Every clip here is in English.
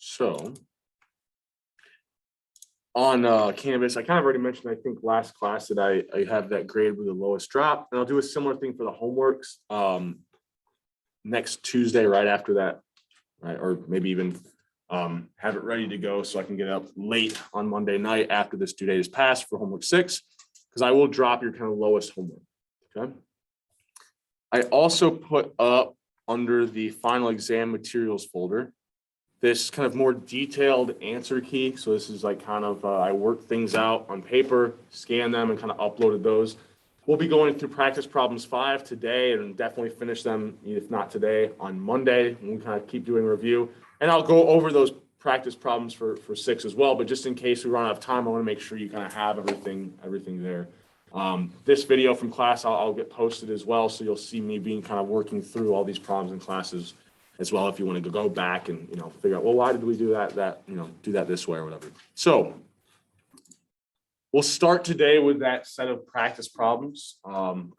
So on Canvas, I kind of already mentioned, I think last class, that I have that grade with the lowest drop, and I'll do a similar thing for the homeworks next Tuesday, right after that, right? Or maybe even have it ready to go so I can get up late on Monday night after this due date is passed for homework 6, because I will drop your kind of lowest homework. Okay. I also put up under the final exam materials folder this kind of more detailed answer key. So this is like kind of, I worked things out on paper, scanned them, and kind of uploaded those. We'll be going through practice problems 5 today, and definitely finish them, if not today, on Monday. And we kind of keep doing review. And I'll go over those practice problems for 6 as well. But just in case we run out of time, I want to make sure you kind of have everything there. This video from class, I'll get posted as well. So you'll see me being kind of working through all these problems in classes as well, if you want to go back and, figure out, well, why did we do that, do that this way or whatever. So we'll start today with that set of practice problems,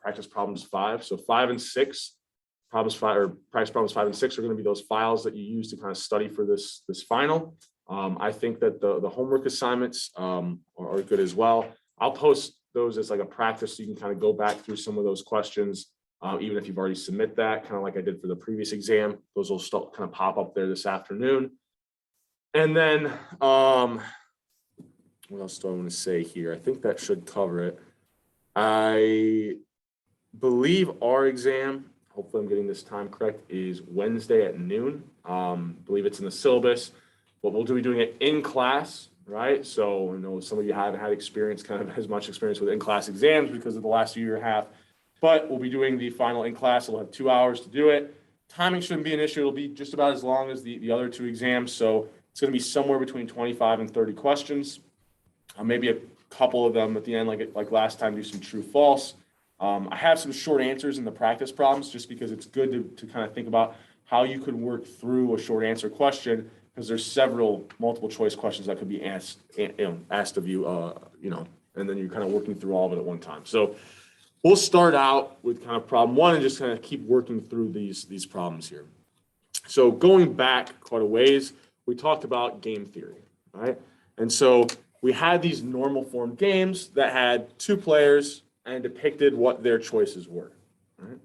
practice problems 5. So 5 and 6, practice problems 5 and 6 are going to be those files that you use to kind of study for this final. I think that the homework assignments are good as well. I'll post those as like a practice so you can kind of go back through some of those questions. Even if you've already submit that, kind of like I did for the previous exam, those will still kind of pop up there this afternoon. And then, what else do I want to say here? I think that should cover it. I believe our exam, hopefully I'm getting this time correct, is Wednesday at noon. I believe it's in the syllabus, but we'll be doing it in class, right? So I know some of you haven't had experience, kind of as much experience with in-class exams because of the last year and a half. But we'll be doing the final in class. We'll have 2 hours to do it. Timing shouldn't be an issue. It'll be just about as long as the other 2 exams. So it's going to be somewhere between 25 and 30 questions. Maybe a couple of them at the end, like last time, do some true false. I have some short answers in the practice problems just because it's good to kind of think about how you could work through a short answer question, because there's several multiple choice questions that could be asked of you, and then you're kind of working through all of it at one time. So we'll start out with kind of problem 1 and just kind of keep working through these problems here. So going back quite a ways, we talked about game theory, right? And so we had these normal form games that had 2 players and depicted what their choices were, right?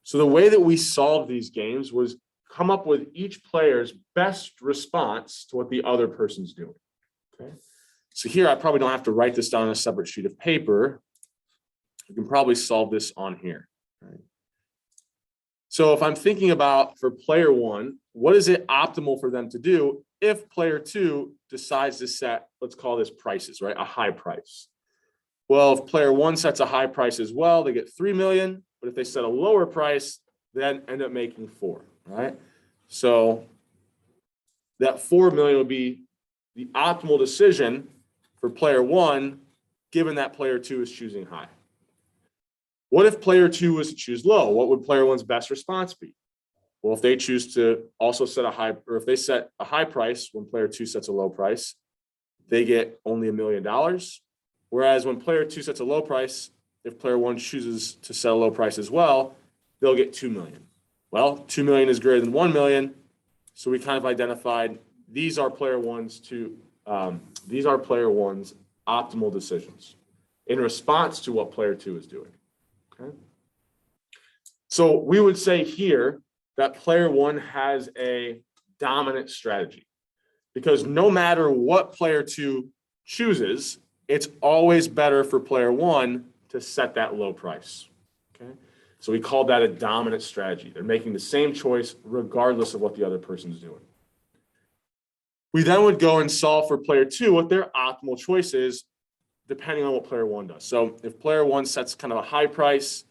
So the way that we solved these games was come up with each player's best response to what the other person's doing, okay? So here, I probably don't have to write this down on a separate sheet of paper. You can probably solve this on here, right? So if I'm thinking about for player 1, what is it optimal for them to do if player 2 decides to set, let's call this prices, right? A high price. Well, if player 1 sets a high price as well, they get 3 million. But if they set a lower price, then end up making 4, right? So that 4 million would be the optimal decision for player 1, given that player 2 is choosing high. What if player 2 was to choose low? What would player 1's best response be? Well, if they choose to also set a high, or if they set a high price when player 2 sets a low price, they get only $1 million. Whereas when player 2 sets a low price, if player 1 chooses to set a low price as well, they'll get 2 million. Well, 2 million is greater than 1 million. So we kind of identified these are player 1's optimal decisions in response to what player 2 is doing. Okay. So we would say here that player 1 has a dominant strategy, because no matter what player 2 chooses, it's always better for player 1 to set that low price. Okay. So we call that a dominant strategy. They're making the same choice regardless of what the other person's doing. We then would go and solve for player 2 what their optimal choice is, depending on what player 1 does. So if player 1 sets kind of a high price,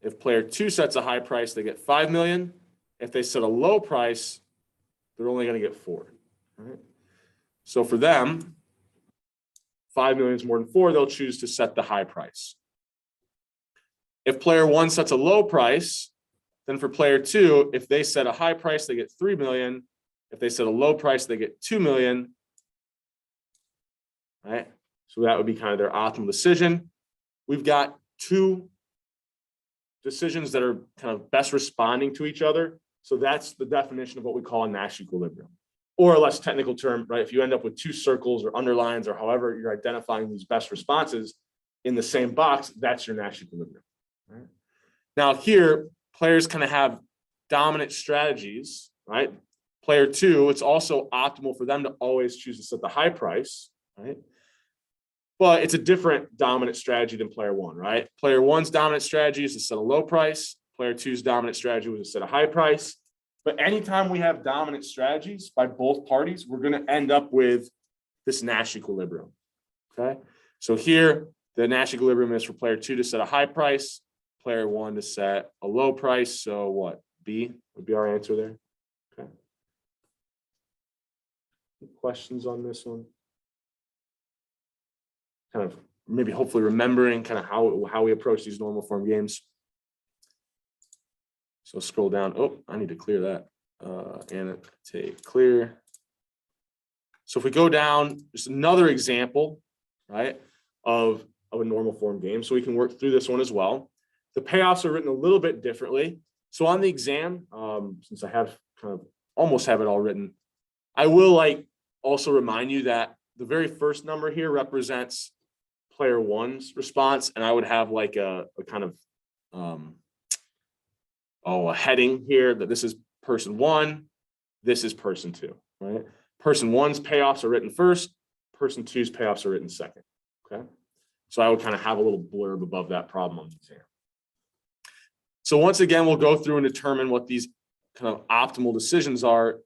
if player 2 sets a high price, they get 5 million. If they set a low price, they're only going to get 4. Right? So for them, 5 million is more than 4, they'll choose to set the high price. If player 1 sets a low price, then for player 2, if they set a high price, they get 3 million. If they set a low price, they get 2 million. Right? So that would be kind of their optimal decision. We've got 2 decisions that are kind of best responding to each other. So that's the definition of what we call a Nash equilibrium. or a less technical term, right? If you end up with two circles or underlines or however you're identifying these best responses in the same box, that's your Nash equilibrium. Right? Now here, players kind of have dominant strategies, right? Player 2, it's also optimal for them to always choose to set the high price, right? But it's a different dominant strategy than player 1, right? Player 1's dominant strategy is to set a low price. Player 2's dominant strategy was to set a high price. But anytime we have dominant strategies by both parties, we're going to end up with this Nash equilibrium, okay? So here, the Nash equilibrium is for player 2 to set a high price, player 1 to set a low price. So what? B would be our answer there. Okay. Any questions on this one? Kind of maybe hopefully remembering kind of how we approach these normal form games. So scroll down. Oh, I need to clear that. Annotate clear. So if we go down, just another example, right, of a normal form game. So we can work through this one as well. The payoffs are written a little bit differently. So on the exam, since I have kind of almost have it all written, I will also remind you that the very first number here represents player 1's response, and I would have like a kind of a heading here that this is person 1, this is person 2, right? Person 1's payoffs are written first, person 2's payoffs are written second. Okay, so I would kind of have a little blurb above that problem on the exam. So once again, we'll go through and determine what these kind of optimal decisions are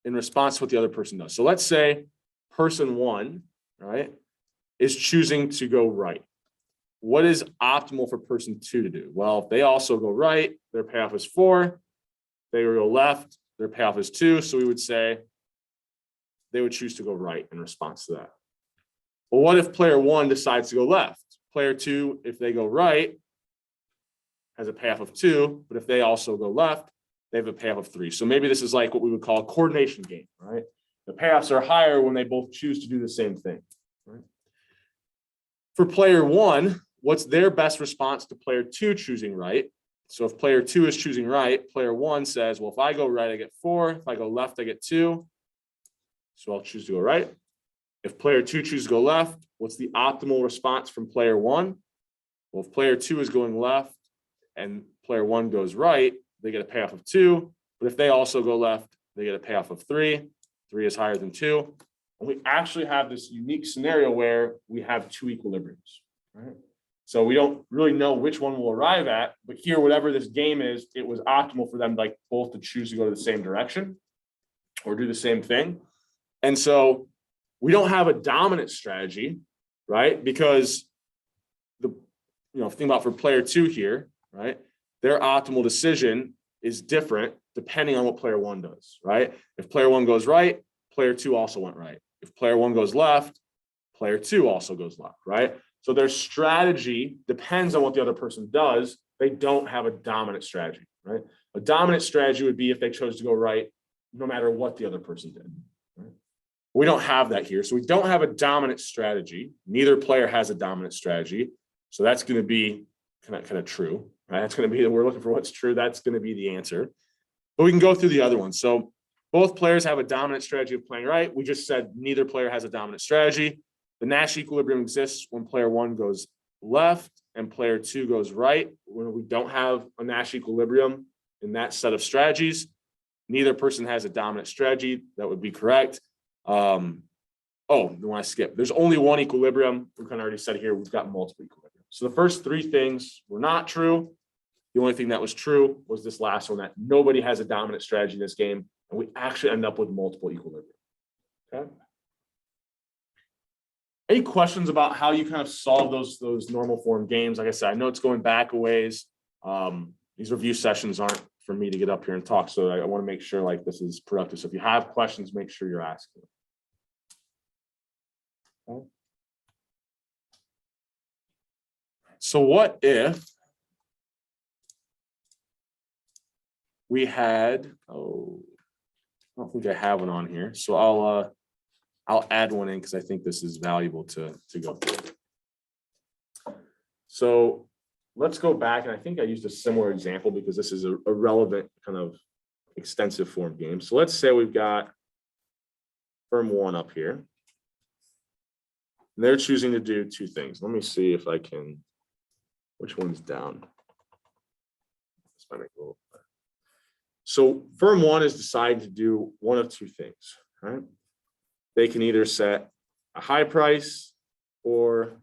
in response to what the other person does. So let's say person 1, right, is choosing to go right. What is optimal for person 2 to do? Well, if they also go right, their payoff is 4. They go left, their payoff is 2. So we would say they would choose to go right in response to that. Well, what if player 1 decides to go left? Player 2, if they go right, has a payoff of 2, but if they also go left, they have a payoff of 3. So maybe this is like what we would call a coordination game, right? The payoffs are higher when they both choose to do the same thing, right? For player 1, what's their best response to player 2 choosing right? So if player 2 is choosing right, player 1 says, well, if I go right, I get 4. If I go left, I get 2. So I'll choose to go right. If player 2 chooses to go left, what's the optimal response from player 1? Well, if player 2 is going left and player 1 goes right, they get a payoff of 2. But if they also go left, they get a payoff of 3. 3 is higher than 2. And we actually have this unique scenario where we have two equilibriums, right? So we don't really know which one we'll arrive at, but here, whatever this game is, it was optimal for them both to choose to go to the same direction or do the same thing. And so we don't have a dominant strategy, right? Because think about for player 2 here, right? Their optimal decision is different depending on what player 1 does, right? If player 1 goes right, player 2 also went right. If player 1 goes left, player 2 also goes left, right? So their strategy depends on what the other person does. They don't have a dominant strategy, right? A dominant strategy would be if they chose to go right, no matter what the other person did. Right? We don't have that here. So we don't have a dominant strategy. Neither player has a dominant strategy. So that's going to be kind of true, right? That's going to be, we're looking for what's true. That's going to be the answer. But we can go through the other ones. So both players have a dominant strategy of playing right. We just said neither player has a dominant strategy. The Nash equilibrium exists when player 1 goes left and player 2 goes right. When we don't have a Nash equilibrium in that set of strategies, neither person has a dominant strategy. That would be correct. The one I skipped. There's only one equilibrium. We kind of already said here, we've got multiple equilibrium. So the first 3 things were not true. The only thing that was true was this last one, that nobody has a dominant strategy in this game, and we actually end up with multiple equilibrium. Okay. Any questions about how you kind of solve those normal form games? Like I said, I know it's going back a ways. These review sessions aren't for me to get up here and talk, so I want to make sure this is productive. So if you have questions, make sure you're asking. Okay. So what if we had, I don't think I have one on here. So I'll add one in because I think this is valuable to go through. So let's go back, and I think I used a similar example because this is a relevant kind of extensive form game. So let's say we've got firm one up here. And they're choosing to do two things. Let me see if I can, which one's down? So firm one is deciding to do one of two things, right? They can either set a high price or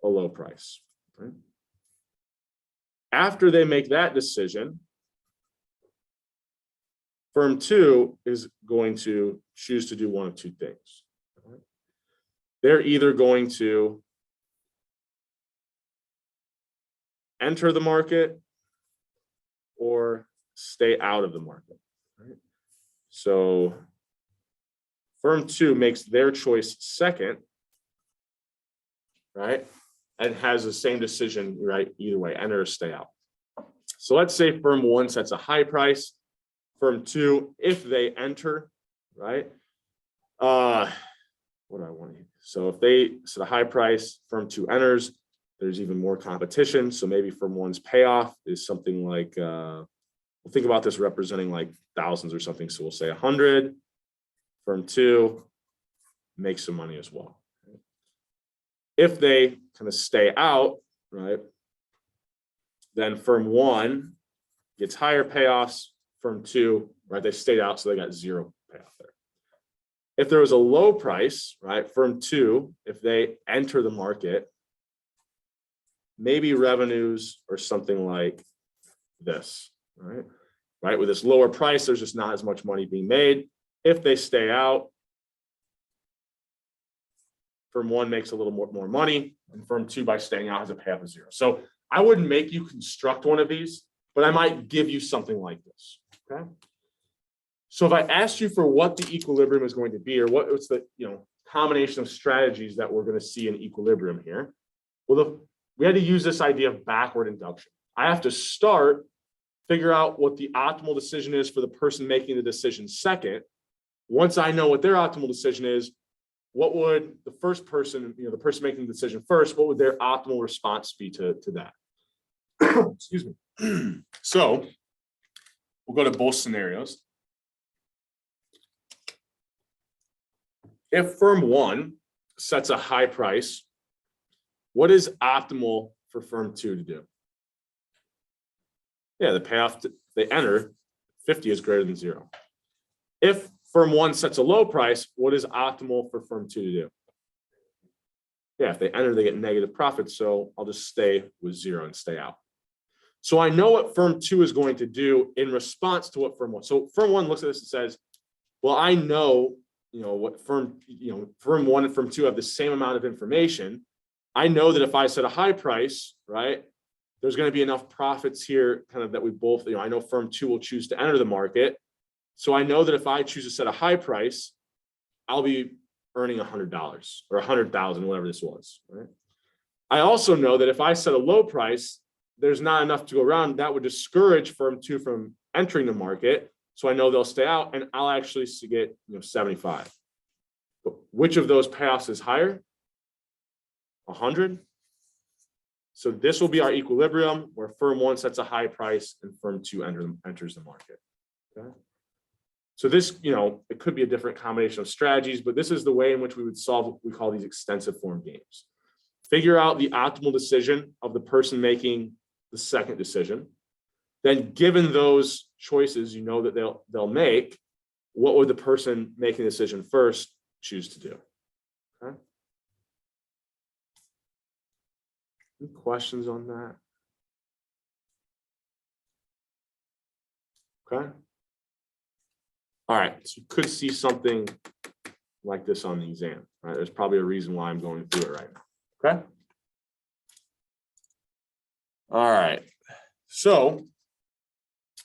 a low price, right? After they make that decision, firm two is going to choose to do one of two things. Right? They're either going to enter the market or stay out of the market. Right? So firm two makes their choice second, right? And has the same decision, right? Either way, enter or stay out. So let's say firm one sets a high price. Firm two, if they enter, right? What do I want to use? So if they set a high price, firm two enters, there's even more competition. So maybe firm one's payoff is something like, we'll think about this representing like thousands or something. So we'll say 100. Firm two makes some money as well. If they kind of stay out, right, then firm one gets higher payoffs. Firm two, right, they stayed out, so they got zero payoff there. If there was a low price, right, firm two, if they enter the market, maybe revenues are something like this, right? Right, with this lower price, there's just not as much money being made. If they stay out, firm one makes a little more money, and firm two, by staying out, has a payoff of zero. So I wouldn't make you construct one of these, but I might give you something like this. Okay. So if I asked you for what the equilibrium is going to be, or what's the combination of strategies that we're going to see in equilibrium here, well, we had to use this idea of backward induction. I have to start, figure out what the optimal decision is for the person making the decision second. Once I know what their optimal decision is, what would the first person, the person making the decision first, what would their optimal response be to that? Excuse me. So we'll go to both scenarios. If firm one sets a high price, what is optimal for firm two to do? Yeah, the payoff they enter, 50 is greater than zero. If firm one sets a low price, what is optimal for firm two to do? Yeah, if they enter, they get negative profits. So I'll just stay with zero and stay out. So I know what firm two is going to do in response to what firm one. So firm one looks at this and says, well, I know, what firm one and firm two have the same amount of information. I know that if I set a high price, right, there's going to be enough profits here kind of that we both, I know firm two will choose to enter the market. So I know that if I choose to set a high price, I'll be earning $100 or 100,000, whatever this was, right? I also know that if I set a low price, there's not enough to go around. That would discourage firm two from entering the market. So I know they'll stay out, and I'll actually get 75. But which of those payoffs is higher? 100. So this will be our equilibrium where firm one sets a high price and firm two enters the market. Okay. So this, it could be a different combination of strategies, but this is the way in which we would solve what we call these extensive form games. Figure out the optimal decision of the person making the second decision. Then given those choices, that they'll make, what would the person making the decision first choose to do? Okay. Any questions on that? Okay. All right, so you could see something like this on the exam, right? There's probably a reason why I'm going through it right now, okay? All right, so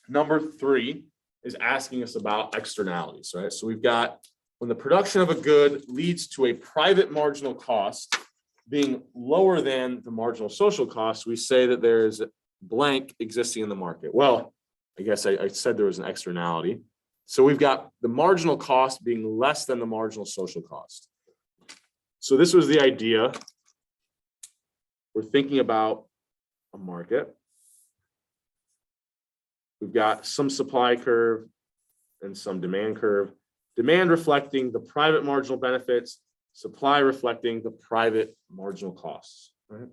number 3 is asking us about externalities, right? So we've got when the production of a good leads to a private marginal cost being lower than the marginal social cost, we say that there is blank existing in the market. Well, I guess I said there was an externality. So we've got the marginal cost being less than the marginal social cost. So this was the idea. We're thinking about a market. We've got some supply curve and some demand curve. Demand reflecting the private marginal benefits, supply reflecting the private marginal costs, right?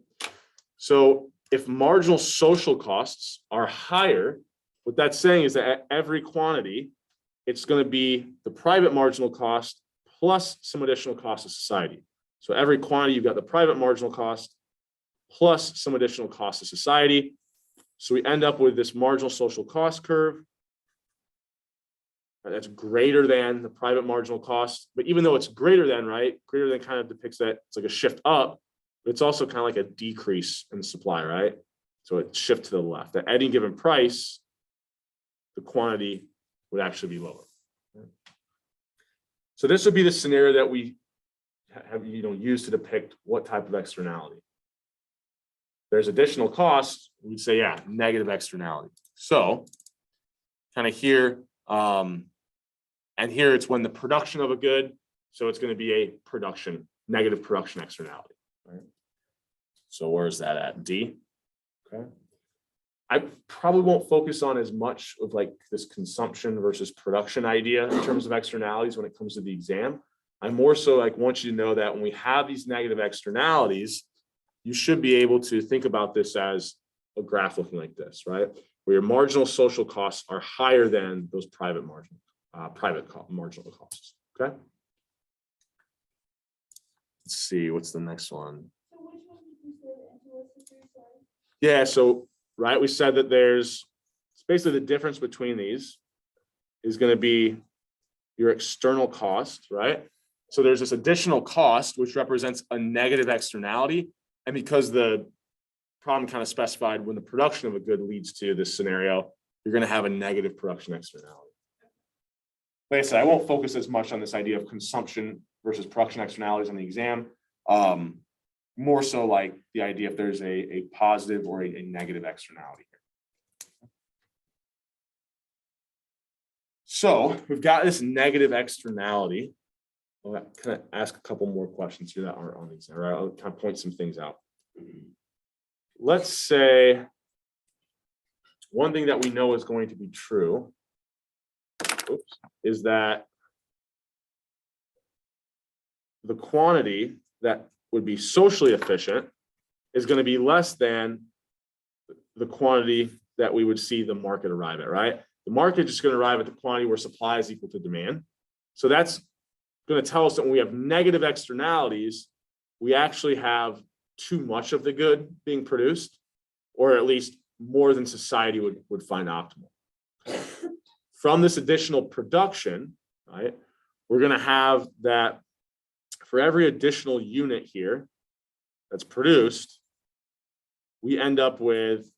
So if marginal social costs are higher, what that's saying is that at every quantity, it's going to be the private marginal cost plus some additional cost of society. So every quantity, you've got the private marginal cost plus some additional cost of society. So we end up with this marginal social cost curve that's greater than the private marginal cost. But even though it's greater than, right, greater than kind of depicts that it's like a shift up, but it's also kind of like a decrease in supply, right? So it shifts to the left. At any given price, the quantity would actually be lower. So this would be the scenario that we have, used to depict what type of externality. There's additional costs, we'd say, yeah, negative externality. So kind of here, and here it's when the production of a good, so it's going to be a negative production externality, right? So where's that at? D. Okay. I probably won't focus on as much of like this consumption versus production idea in terms of externalities when it comes to the exam. I more so like want you to know that when we have these negative externalities, you should be able to think about this as a graph looking like this, right? Where your marginal social costs are higher than those private marginal costs, okay? Let's see, what's the next one? So which one did you say the sorry? Yeah, so, right, we said that it's basically the difference between these is going to be your external cost, right? So there's this additional cost, which represents a negative externality. And because the problem kind of specified when the production of a good leads to this scenario, you're going to have a negative production externality. Like I said, I won't focus as much on this idea of consumption versus production externalities on the exam. More so like the idea if there's a positive or a negative externality here. So we've got this negative externality. I'll kind of ask a couple more questions here that aren't on the exam, right? I'll kind of point some things out. Let's say one thing that we know is going to be true is that the quantity that would be socially efficient is going to be less than the quantity that we would see the market arrive at, right? The market is just going to arrive at the quantity where supply is equal to demand. So that's going to tell us that when we have negative externalities, we actually have too much of the good being produced, or at least more than society would find optimal. From this additional production, right, we're going to have that for every additional unit here that's produced, we end up with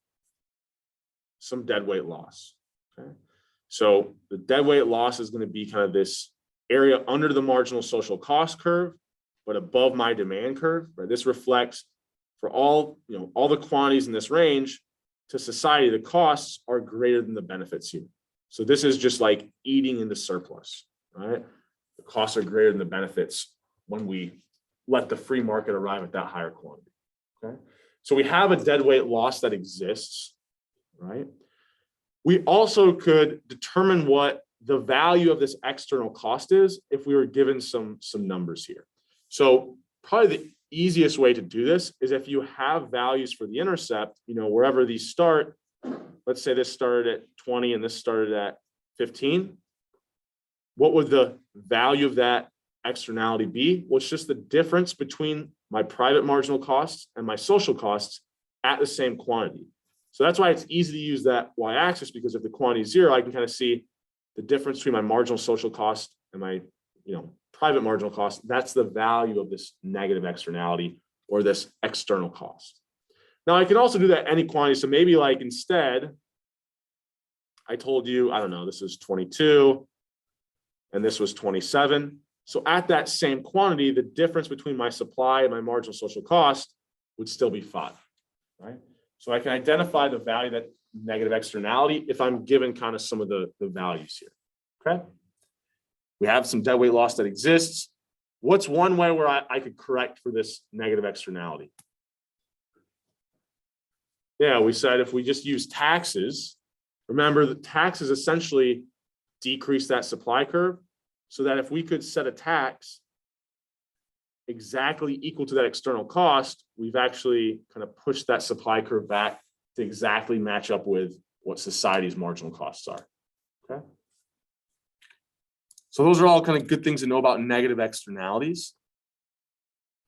some deadweight loss. Okay? So the deadweight loss is going to be kind of this area under the marginal social cost curve, but above my demand curve. Right? This reflects for all the quantities in this range to society, the costs are greater than the benefits here. So this is just like eating into surplus, right? The costs are greater than the benefits when we let the free market arrive at that higher quantity, okay? So we have a deadweight loss that exists, right? We also could determine what the value of this external cost is if we were given some numbers here. So probably the easiest way to do this is if you have values for the intercept, wherever these start, let's say this started at 20 and this started at 15. What would the value of that externality be? Well, it's just the difference between my private marginal costs and my social costs at the same quantity. So that's why it's easy to use that y-axis, because if the quantity is 0, I can kind of see the difference between my marginal social cost and my private marginal cost. That's the value of this negative externality or this external cost. Now I can also do that any quantity. So maybe like instead, I told you, I don't know, this is 22 and this was 27. So at that same quantity, the difference between my supply and my marginal social cost would still be 5, right? So I can identify the value of that negative externality if I'm given kind of some of the values here, okay? We have some deadweight loss that exists. What's one way where I could correct for this negative externality? Yeah, we said if we just use taxes, remember the taxes essentially decrease that supply curve. so that if we could set a tax exactly equal to that external cost, we've actually kind of pushed that supply curve back to exactly match up with what society's marginal costs are. Okay. So those are all kind of good things to know about negative externalities.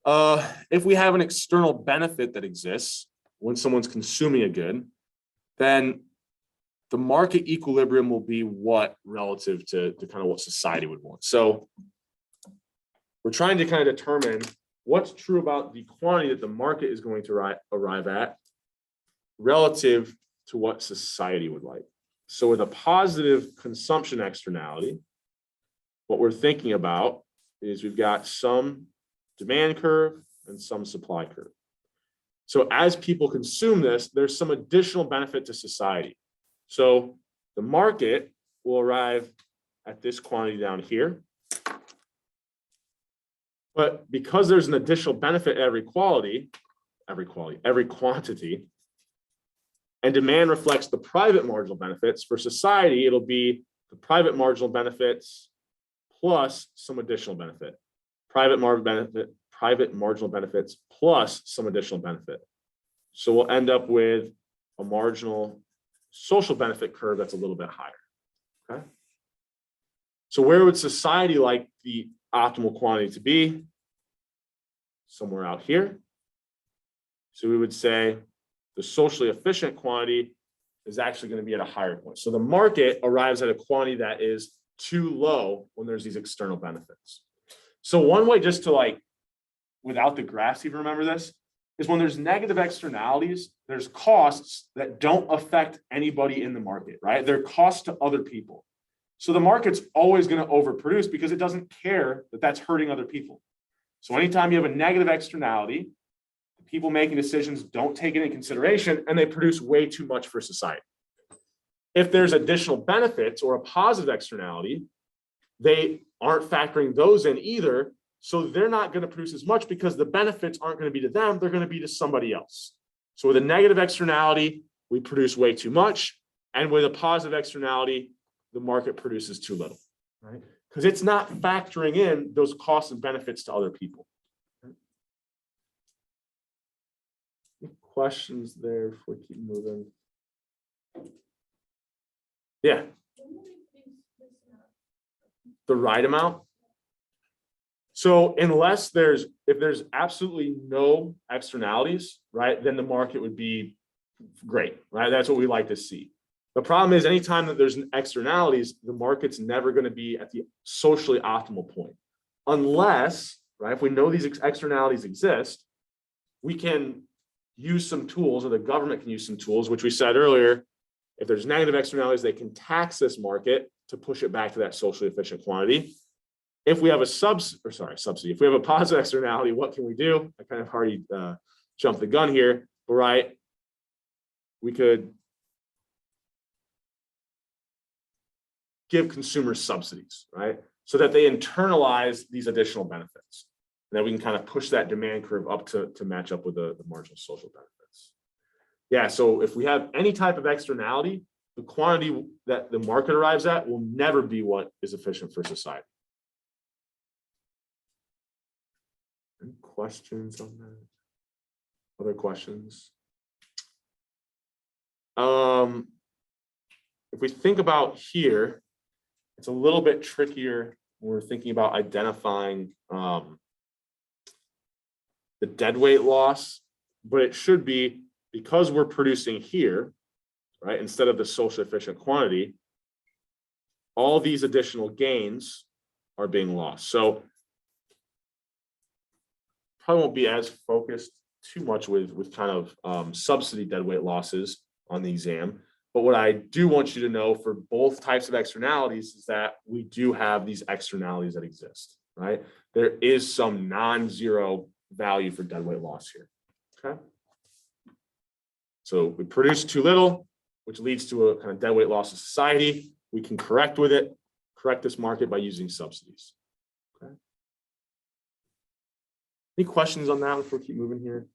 If we have an external benefit that exists when someone's consuming a good, then the market equilibrium will be what relative to kind of what society would want. So we're trying to kind of determine what's true about the quantity that the market is going to arrive at relative to what society would like. So with a positive consumption externality, what we're thinking about is we've got some demand curve and some supply curve. So as people consume this, there's some additional benefit to society. So the market will arrive at this quantity down here. But because there's an additional benefit at every quantity, and demand reflects the private marginal benefits, for society, it'll be the private marginal benefits plus some additional benefit. Private marginal benefits plus some additional benefit. So we'll end up with a marginal social benefit curve that's a little bit higher. Okay. So where would society like the optimal quantity to be? Somewhere out here. So we would say the socially efficient quantity is actually going to be at a higher point. So the market arrives at a quantity that is too low when there's these external benefits. So one way just to like, without the graphs even remember this, is when there's negative externalities, there's costs that don't affect anybody in the market, right? They're costs to other people. So the market's always going to overproduce because it doesn't care that that's hurting other people. So anytime you have a negative externality, the people making decisions don't take it into consideration and they produce way too much for society. If there's additional benefits or a positive externality, they aren't factoring those in either. So they're not going to produce as much because the benefits aren't going to be to them, they're going to be to somebody else. So with a negative externality, we produce way too much. And with a positive externality, the market produces too little, right? Because it's not factoring in those costs and benefits to other people. Any questions there if we keep moving? Yeah. The right amount. So unless if there's absolutely no externalities, right, then the market would be great, right? That's what we like to see. The problem is anytime that there's externalities, the market's never going to be at the socially optimal point. Unless, right, if we know these externalities exist, we can use some tools, or the government can use some tools, which we said earlier. If there's negative externalities, they can tax this market to push it back to that socially efficient quantity. If we have a subsidy, if we have a positive externality, what can we do? I kind of already jumped the gun here, but right, we could give consumers subsidies, right? So that they internalize these additional benefits. And then we can kind of push that demand curve up to match up with the marginal social benefits. Yeah, so if we have any type of externality, the quantity that the market arrives at will never be what is efficient for society. Any questions on that? Other questions? If we think about here, it's a little bit trickier when we're thinking about identifying the deadweight loss, but it should be because we're producing here, right, instead of the socially efficient quantity, all these additional gains are being lost. So probably won't be as focused too much with kind of subsidy deadweight losses on the exam. But what I do want you to know for both types of externalities is that we do have these externalities that exist, right? There is some non-zero value for deadweight loss here, okay? So we produce too little, which leads to a kind of deadweight loss of society. We can correct with it, correct this market by using subsidies, okay? Any questions on that before we keep moving here?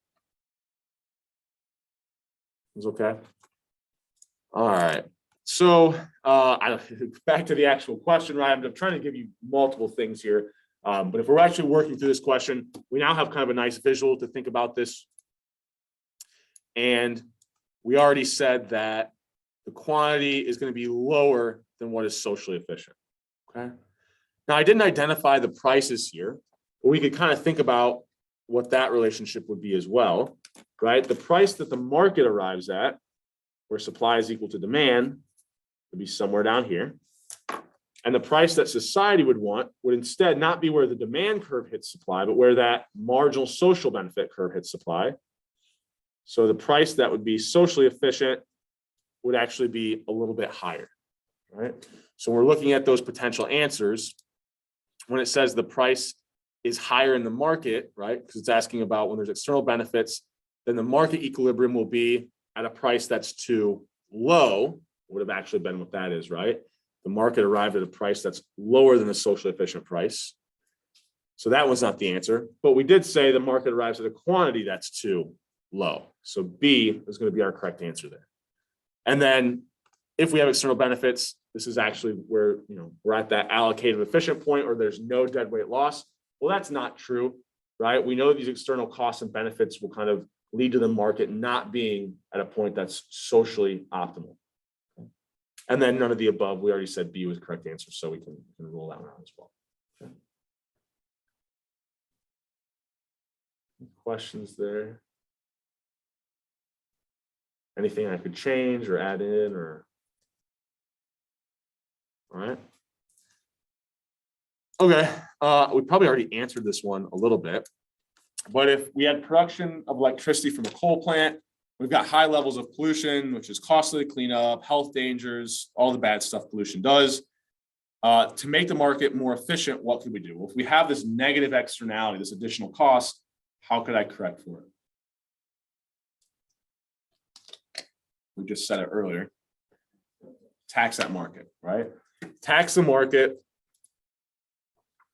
It's okay. All right. So back to the actual question, right? I'm trying to give you multiple things here. But if we're actually working through this question, we now have kind of a nice visual to think about this. And we already said that the quantity is going to be lower than what is socially efficient. Okay. Now, I didn't identify the prices here, but we could kind of think about what that relationship would be as well, right? The price that the market arrives at, where supply is equal to demand, would be somewhere down here. And the price that society would want would instead not be where the demand curve hits supply, but where that marginal social benefit curve hits supply. So the price that would be socially efficient would actually be a little bit higher, right? So we're looking at those potential answers. When it says the price is higher in the market, right? Because it's asking about when there's external benefits, then the market equilibrium will be at a price that's too low, would have actually been what that is, right? The market arrived at a price that's lower than the socially efficient price. So that was not the answer, but we did say the market arrives at a quantity that's too low. So B is going to be our correct answer there. And then if we have external benefits, this is actually where, we're at that allocated efficient point, or there's no deadweight loss. Well, that's not true, right? We know these external costs and benefits will kind of lead to the market not being at a point that's socially optimal. And then none of the above, we already said B was the correct answer, so we can roll that one out as well. Okay. Any questions there? Anything I could change or add in, or? All right. Okay, we probably already answered this one a little bit, but if we had production of electricity from a coal plant, we've got high levels of pollution, which is costly to clean up, health dangers, all the bad stuff pollution does. To make the market more efficient, what could we do? Well, if we have this negative externality, this additional cost, how could I correct for it? We just said it earlier. Tax that market, right? Tax the market,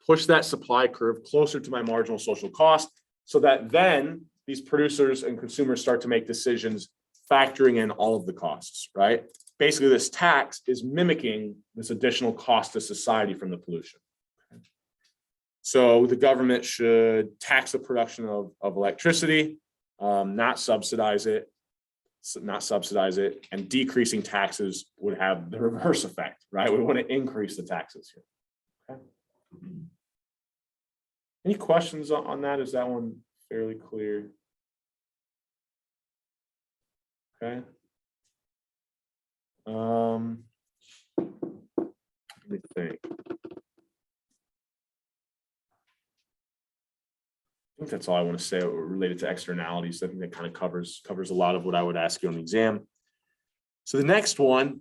push that supply curve closer to my marginal social cost, so that then these producers and consumers start to make decisions factoring in all of the costs, right? Basically, this tax is mimicking this additional cost to society from the pollution. So the government should tax the production of electricity, not subsidize it, and decreasing taxes would have the reverse effect, right? We want to increase the taxes here. Okay. Any questions on that? Is that one fairly clear? Okay. Let me think. I think that's all I want to say related to externalities. I think that kind of covers a lot of what I would ask you on the exam. So the next one,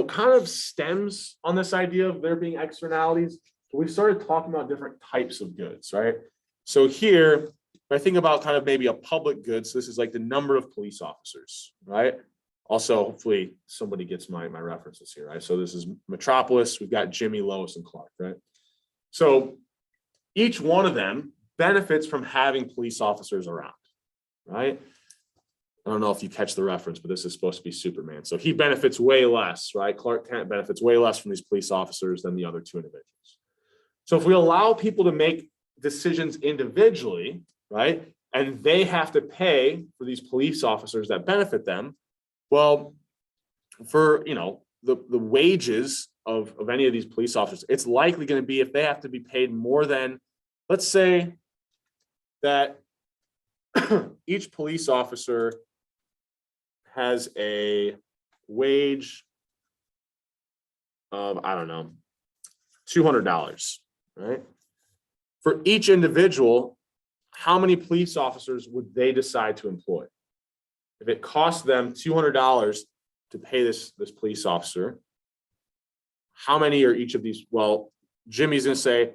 kind of stems on this idea of there being externalities. We started talking about different types of goods, right? So here, if I think about kind of maybe a public good, so this is like the number of police officers, right? Also, hopefully somebody gets my references here, right? So this is Metropolis, we've got Jimmy, Lois, and Clark, right? So each one of them benefits from having police officers around, right? I don't know if you catch the reference, but this is supposed to be Superman. So he benefits way less, right? Clark Kent benefits way less from these police officers than the other two individuals. So if we allow people to make decisions individually, right, and they have to pay for these police officers that benefit them, well, for the wages of any of these police officers, it's likely going to be if they have to be paid more than, let's say that each police officer has a wage of, I don't know, $200, right? For each individual, how many police officers would they decide to employ? If it costs them $200 to pay this police officer, how many are each of these? Well, Jimmy's going to say,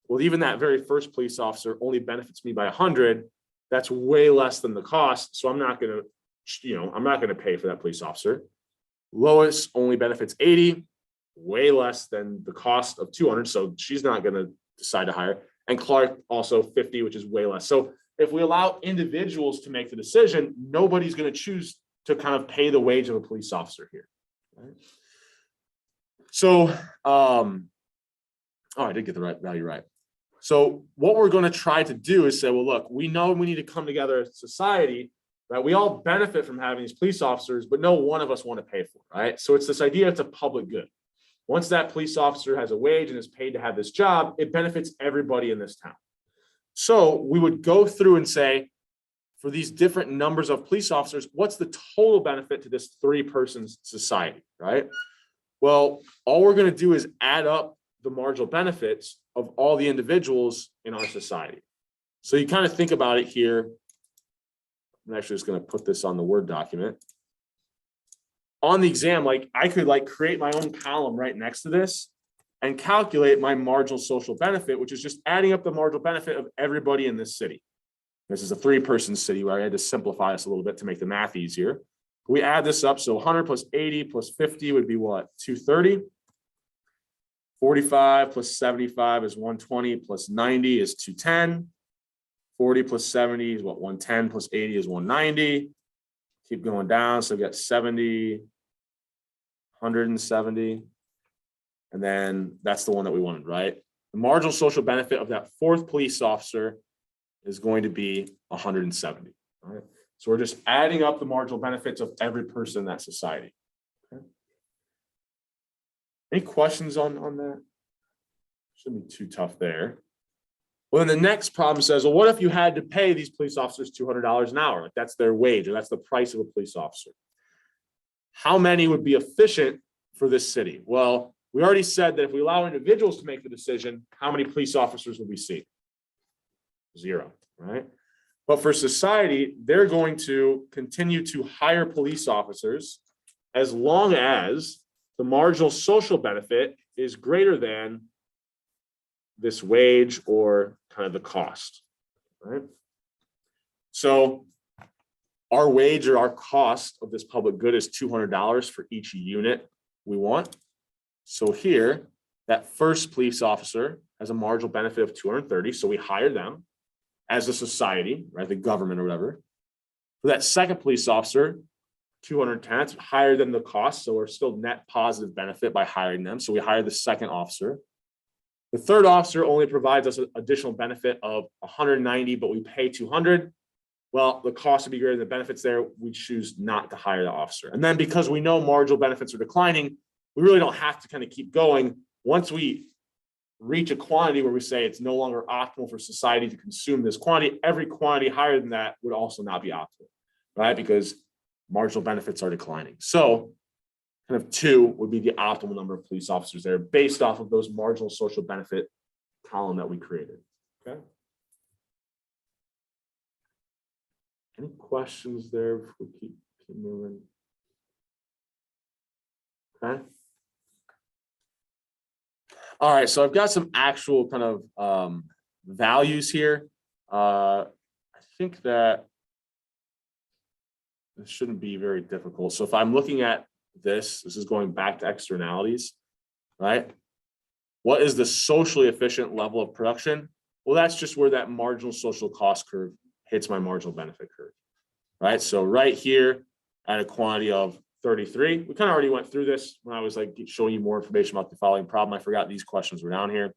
well, even that very first police officer only benefits me by 100. That's way less than the cost. So I'm not going to pay for that police officer. Lois only benefits 80, way less than the cost of 200. So she's not going to decide to hire. And Clark also 50, which is way less. So if we allow individuals to make the decision, nobody's going to choose to kind of pay the wage of a police officer here, Right? So, oh, I did get the right value right. So what we're going to try to do is say, well, look, we know we need to come together as a society, right? We all benefit from having these police officers, but no one of us want to pay for it, right? So it's this idea it's a public good. Once that police officer has a wage and is paid to have this job, it benefits everybody in this town. So we would go through and say, for these different numbers of police officers, what's the total benefit to this 3-person society, right? Well, all we're going to do is add up the marginal benefits of all the individuals in our society. So you kind of think about it here. I'm actually just going to put this on the Word document. On the exam, like I could like create my own column right next to this and calculate my marginal social benefit, which is just adding up the marginal benefit of everybody in this city. This is a 3-person city where I had to simplify this a little bit to make the math easier. We add this up. So 100 plus 80 plus 50 would be what? 230. 45 plus 75 is 120 plus 90 is 210. 40 plus 70 is what? 110 plus 80 is 190. Keep going down. So we got 70, 170. And then that's the one that we wanted, right? The marginal social benefit of that 4th police officer is going to be 170. All right. So we're just adding up the marginal benefits of every person in that society. Okay. Any questions on that? Shouldn't be too tough there. Well, then the next problem says, well, what if you had to pay these police officers $200 an hour? Like that's their wage, or that's the price of a police officer. How many would be efficient for this city? Well, we already said that if we allow individuals to make the decision, how many police officers will we see? 0, right? But for society, they're going to continue to hire police officers as long as the marginal social benefit is greater than this wage or kind of the cost, right? So our wage or our cost of this public good is $200 for each unit we want. So here, that first police officer has a marginal benefit of 230. So we hire them as a society, right? The government or whatever. For that second police officer, 210, it's higher than the cost. So we're still net positive benefit by hiring them. So we hire the second officer. The third officer only provides us an additional benefit of 190, but we pay 200. Well, the cost would be greater than the benefits there. We choose not to hire the officer. And then because we know marginal benefits are declining, we really don't have to kind of keep going. Once we reach a quantity where we say it's no longer optimal for society to consume this quantity, every quantity higher than that would also not be optimal, right? Because marginal benefits are declining. So kind of 2 would be the optimal number of police officers there based off of those marginal social benefit column that we created, okay? Any questions there before we keep moving? Okay. All right, so I've got some actual kind of values here. I think that this shouldn't be very difficult. So if I'm looking at this is going back to externalities, right? What is the socially efficient level of production? Well, that's just where that marginal social cost curve hits my marginal benefit curve, right? So right here at a quantity of 33. We kind of already went through this when I was like showing you more information about the following problem. I forgot these questions were down here.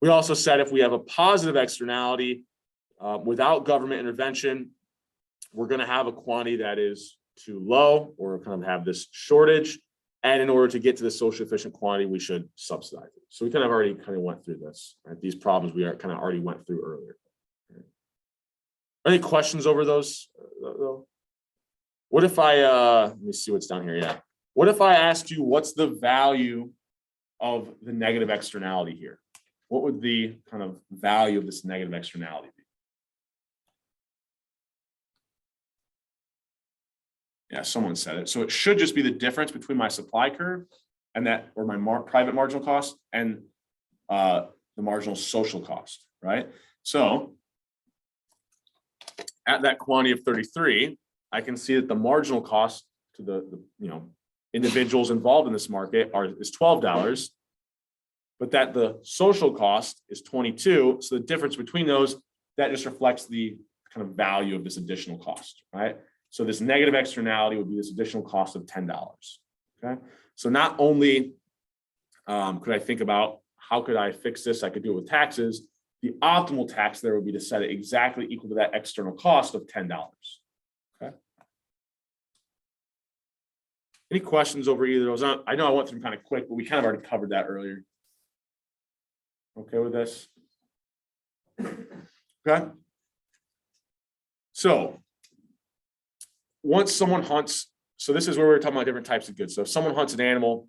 We also said if we have a positive externality without government intervention, we're going to have a quantity that is too low or kind of have this shortage. And in order to get to the socially efficient quantity, we should subsidize it. So we kind of already went through this, right? These problems we kind of already went through earlier. Any questions over those though? What if I, let me see what's down here. Yeah. What if I asked you, what's the value of the negative externality here? What would the kind of value of this negative externality be? Yeah, someone said it. So it should just be the difference between my supply curve and that, or my private marginal cost and the marginal social cost, right? So at that quantity of 33, I can see that the marginal cost to the individuals involved in this market is $12, but that the social cost is 22. So the difference between those, that just reflects the kind of value of this additional cost, right? So this negative externality would be this additional cost of $10. Okay, so not only could I think about how could I fix this, I could do it with taxes. The optimal tax there would be to set it exactly equal to that external cost of $10. Okay. Any questions over either of those? I know I went through them kind of quick, but we kind of already covered that earlier. Okay with this? Okay. So once someone hunts, so this is where we're talking about different types of goods. So if someone hunts an animal,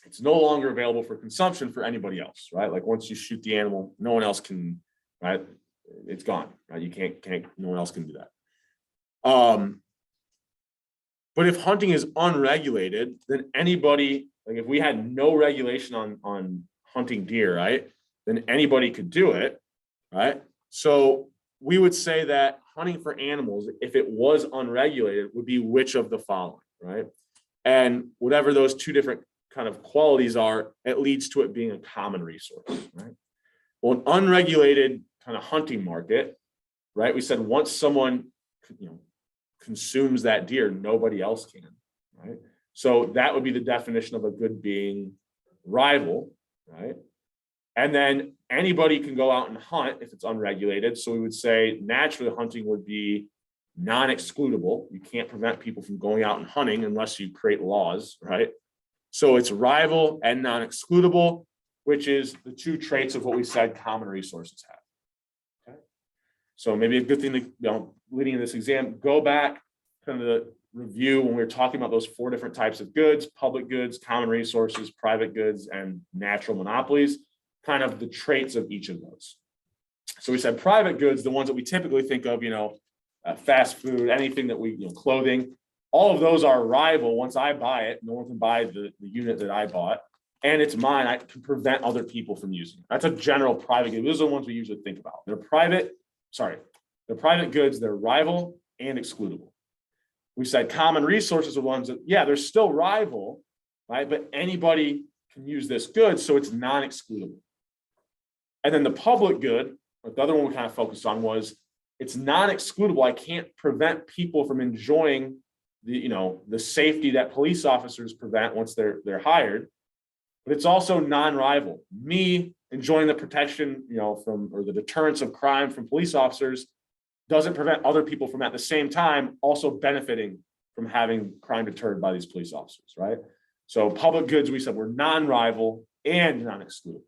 it's no longer available for consumption for anybody else, right? Like once you shoot the animal, no one else can, right? It's gone, right? You can't, no one else can do that. But if hunting is unregulated, then anybody, like if we had no regulation on hunting deer, right? Then anybody could do it, right? So we would say that hunting for animals, if it was unregulated, would be which of the following, right? And whatever those two different kind of qualities are, it leads to it being a common resource, right? Well, an unregulated kind of hunting market, right? We said once someone, consumes that deer, nobody else can, right? So that would be the definition of a good being rival, right? And then anybody can go out and hunt if it's unregulated. So we would say naturally hunting would be non-excludable. You can't prevent people from going out and hunting unless you create laws, right? So it's rival and non-excludable, which is the two traits of what we said common resources have. Okay. So maybe a good thing to, leading in this exam, go back kind of the review when we were talking about those 4 different types of goods: public goods, common resources, private goods, and natural monopolies, kind of the traits of each of those. So we said private goods, the ones that we typically think of, fast food, anything that we, clothing, all of those are rival. Once I buy it, no one can buy the unit that I bought, and it's mine. I can prevent other people from using it. That's a general private good. Those are the ones we usually think about. They're private goods, they're rival and excludable. We said common resources are ones that, yeah, they're still rival, right? But anybody can use this good, so it's non-excludable. And then the public good, the other one we kind of focused on, was it's non-excludable. I can't prevent people from enjoying the safety that police officers prevent once they're hired, but it's also non-rival. Me enjoying the protection, or the deterrence of crime from police officers doesn't prevent other people from at the same time also benefiting from having crime deterred by these police officers, right? So public goods, we said, were non-rival and non-excludable.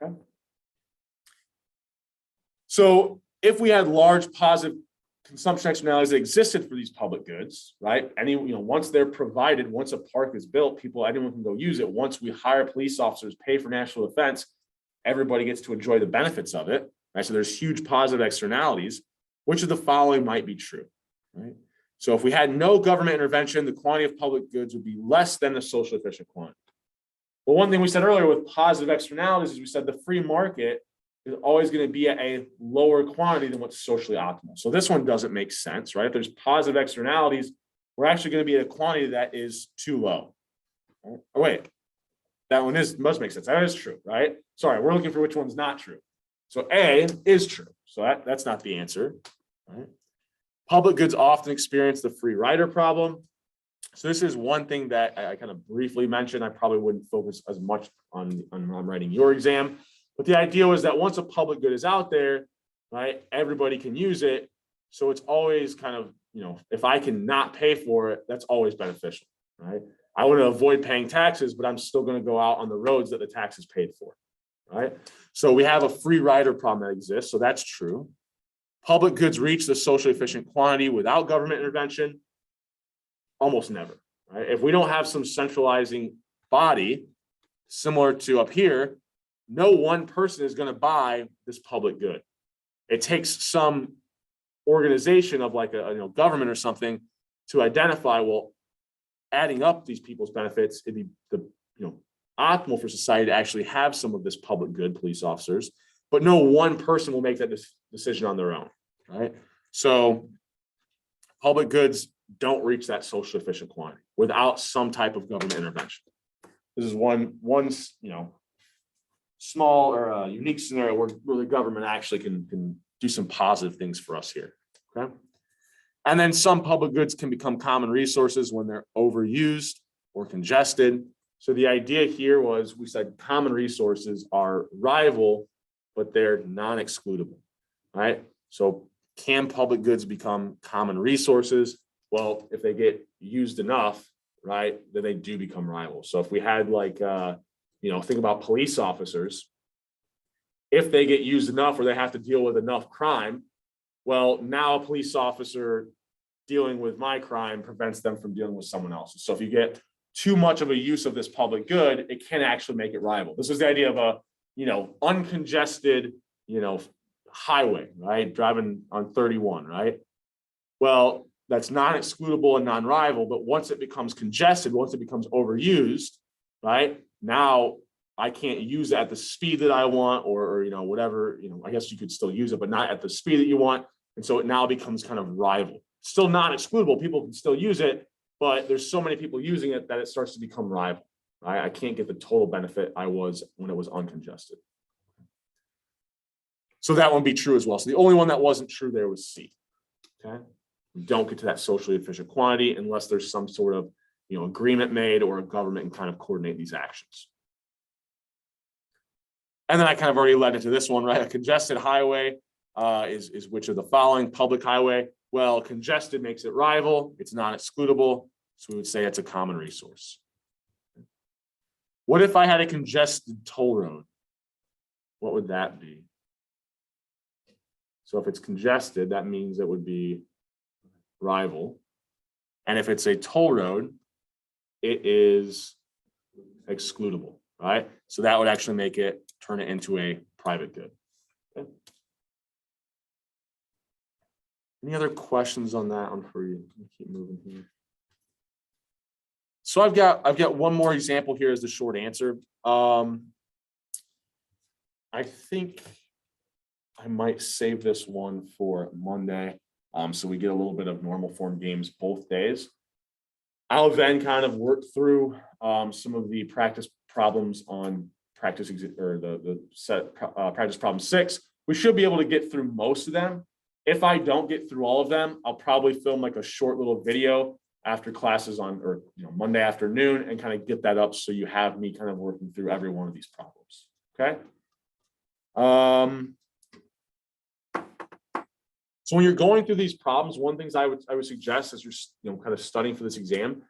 Okay. So if we had large positive consumption externalities that existed for these public goods, right? Once they're provided, once a park is built, anyone can go use it. Once we hire police officers, pay for national defense, everybody gets to enjoy the benefits of it, right? So there's huge positive externalities. Which of the following might be true, right? So if we had no government intervention, the quantity of public goods would be less than the socially efficient quantity. Well, one thing we said earlier with positive externalities is we said the free market is always going to be at a lower quantity than what's socially optimal. So this one doesn't make sense, right? If there's positive externalities, we're actually going to be at a quantity that is too low. Right? Oh, wait, that one must make sense. That is true, right? Sorry, we're looking for which one's not true. So A is true. So that's not the answer. Right? Public goods often experience the free rider problem. So this is one thing that I kind of briefly mentioned. I probably wouldn't focus as much on writing your exam, but the idea was that once a public good is out there, right, everybody can use it. So it's always kind of, if I can not pay for it, that's always beneficial, right? I want to avoid paying taxes, but I'm still going to go out on the roads that the tax is paid for, right? So we have a free rider problem that exists. So that's true. Public goods reach the socially efficient quantity without government intervention? Almost never, right? If we don't have some centralizing body, similar to up here, no one person is going to buy this public good. It takes some organization of like a government or something to identify, well, adding up these people's benefits, it'd be the optimal for society to actually have some of this public good, police officers, but no one person will make that decision on their own, right? So public goods don't reach that socially efficient quantity without some type of government intervention. This is one small or unique scenario where the government actually can do some positive things for us here, okay? And then some public goods can become common resources when they're overused or congested. So the idea here was we said common resources are rival, but they're non-excludable, right? So can public goods become common resources? Well, if they get used enough, right, then they do become rival. So if we had like, think about police officers, if they get used enough or they have to deal with enough crime, well, now a police officer dealing with my crime prevents them from dealing with someone else's. So if you get too much of a use of this public good, it can actually make it rival. This is the idea of a, uncongested, highway, right? Driving on 31, right? Well, that's non-excludable and non-rival, but once it becomes congested, once it becomes overused, right? Now I can't use it at the speed that I want, or whatever, I guess you could still use it, but not at the speed that you want. And so it now becomes kind of rival. Still not excludable, people can still use it, but there's so many people using it that it starts to become rival, right? I can't get the total benefit I was when it was uncongested. So that won't be true as well. So the only one that wasn't true there was C, okay? We don't get to that socially efficient quantity unless there's some sort of, agreement made or a government can kind of coordinate these actions. And then I kind of already led into this one, right? A congested highway is which of the following? Public highway. Well, congested makes it rival. It's not excludable. So we would say it's a common resource. What if I had a congested toll road? What would that be? So if it's congested, that means it would be rival. And if it's a toll road, it is excludable, right? So that would actually turn it into a private good. Okay. Any other questions on that one for you? Keep moving here. So I've got one more example here as the short answer. I think I might save this one for Monday, so we get a little bit of normal form games both days. I'll then kind of work through some of the practice problems on practice problem 6. We should be able to get through most of them. If I don't get through all of them, I'll probably film like a short little video after classes on Monday afternoon and kind of get that up so you have me kind of working through every one of these problems. Okay. So when you're going through these problems, one thing I would suggest as you're kind of studying for this exam,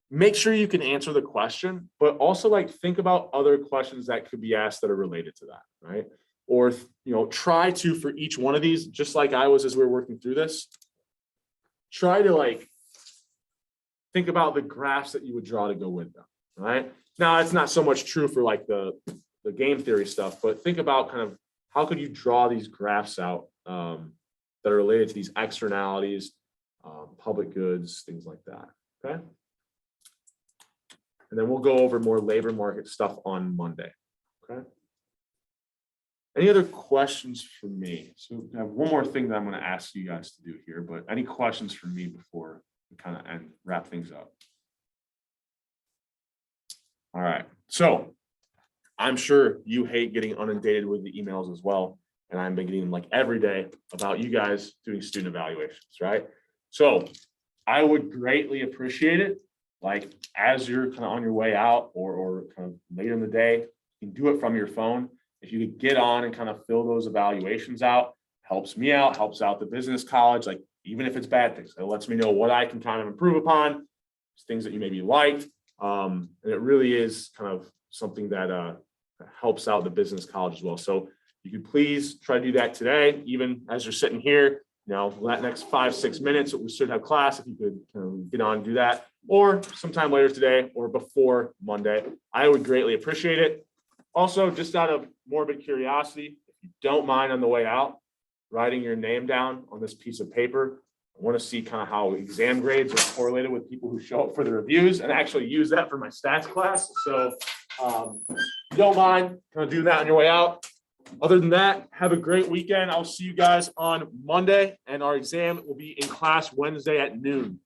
make sure you can answer the question, but also think about other questions that could be asked that are related to that, right? Or try to, for each one of these, just like I was as we were working through this, try to think about the graphs that you would draw to go with them, right? Now it's not so much true for the game theory stuff, but think about kind of how could you draw these graphs out that are related to these externalities, public goods, things like that, okay? And then we'll go over more labor market stuff on Monday, okay? Any other questions for me? So I have one more thing that I'm going to ask you guys to do here, but any questions for me before we kind of wrap things up? All right, so I'm sure you hate getting inundated with the emails as well. And I've been getting them every day about you guys doing student evaluations, right? So I would greatly appreciate it. As you're kind of on your way out or kind of later in the day, you can do it from your phone. If you could get on and kind of fill those evaluations out, helps me out, helps out the business college, even if it's bad things, it lets me know what I can kind of improve upon, things that you maybe liked. And it really is kind of something that helps out the business college as well. So you could please try to do that today, even as you're sitting here. That next 5-6 minutes, we should have class. If you could get on and do that, or sometime later today or before Monday, I would greatly appreciate it. Also, just out of morbid curiosity, if you don't mind on the way out, writing your name down on this piece of paper. I want to see kind of how exam grades are correlated with people who show up for the reviews and actually use that for my stats class. So if you don't mind, kind of do that on your way out. Other than that, have a great weekend. I'll see you guys on Monday, and our exam will be in class Wednesday at noon.